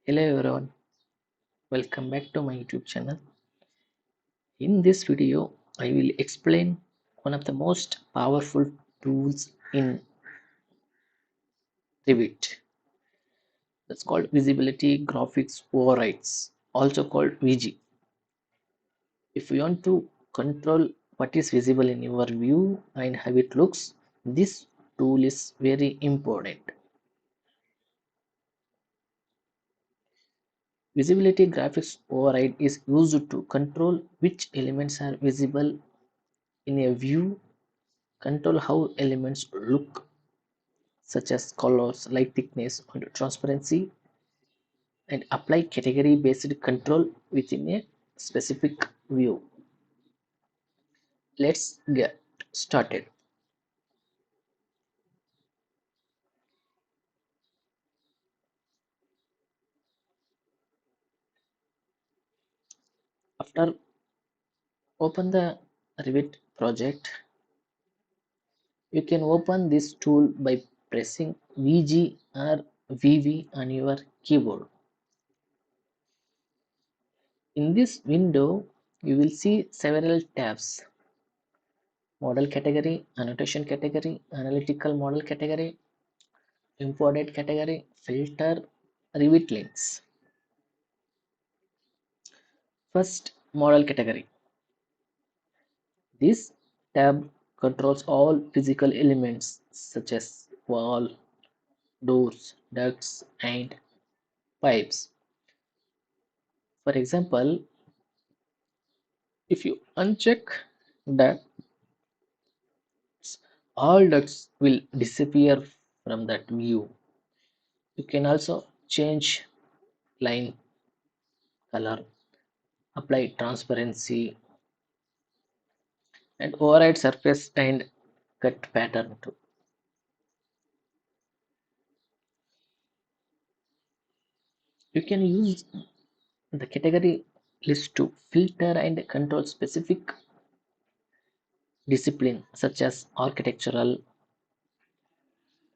Hello everyone, welcome back to my YouTube channel. In this video, I will explain one of the most powerful tools in Revit. That's called Visibility Graphics Overrides, also called VG. If you want to control what is visible in your view and how it looks, this tool is very important. Visibility Graphics Override is used to control which elements are visible in a view, control how elements look such as colors, light thickness, and transparency, and apply category based control within a specific view. Let's get started. After open the Revit project, you can open this tool by pressing VG or VV on your keyboard. In this window, you will see several tabs: model category, annotation category, analytical model category, imported category, filter, Revit links. First, model category. This tab controls all physical elements such as wall, doors, ducts, and pipes. For example, if you uncheck ducts, all ducts will disappear from that view. You can also change line color, apply transparency, and override surface and cut pattern too. You can use the category list to filter and control specific discipline such as architectural,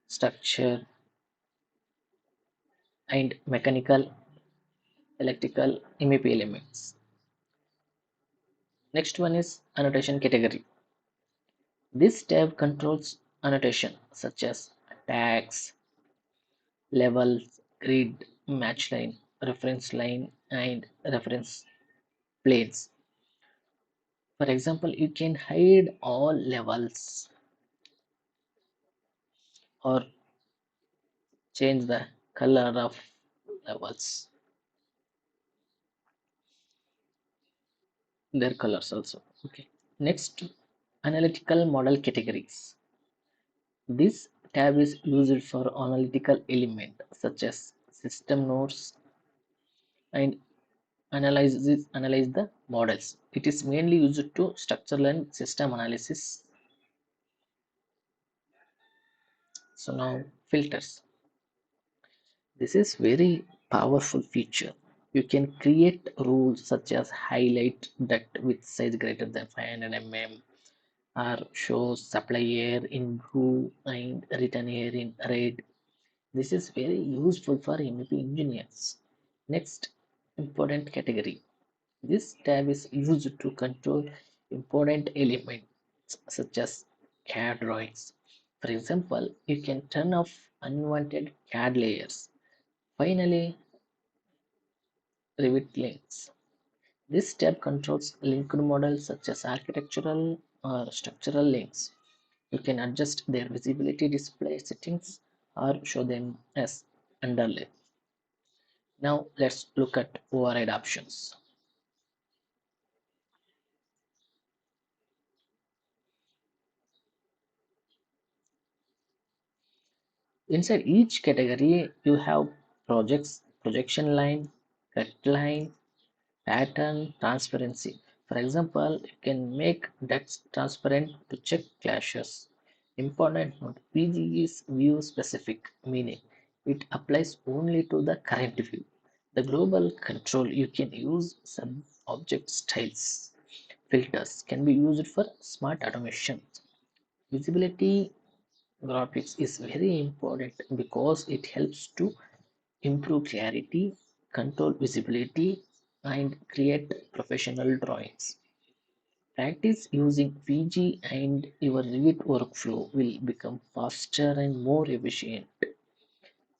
structure, and mechanical, electrical MEP elements. Next one is annotation category. This tab controls annotation such as tags, levels, grid, match line, and reference planes. For example, you can hide all levels or change the color of levels, their colors also. Okay. Next, analytical model categories. This tab is used for analytical element such as system nodes and analyze the models. It is mainly used to structural and system analysis. So now filters. This is very powerful feature. You can create rules such as highlight duct with size greater than 500 mm or show supply air in blue and return air in red. This is very useful for MEP engineers. Next, important category. This tab is used to control important elements such as CAD drawings. For example, you can turn off unwanted CAD layers. Finally, Revit links. This tab controls linked models such as architectural or structural links. You can adjust their visibility display settings or show them as underlay. Now let's look at override options. Inside each category, you have projects, projection line, cut line, pattern, transparency. For example, you can make ducts transparent to check clashes. Important note: PG is view specific, meaning it applies only to the current view. The global control: you can use some object styles. Filters can be used for smart automation. Visibility graphics is very important because it helps to improve clarity, control visibility, and create professional drawings. Practice using VG and your Revit workflow will become faster and more efficient.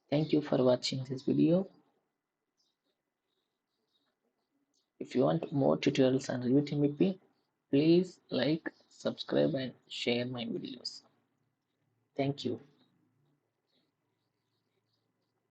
Thank you for watching this video. If you want more tutorials on Revit MEP, please like, subscribe and share my videos. Thank you.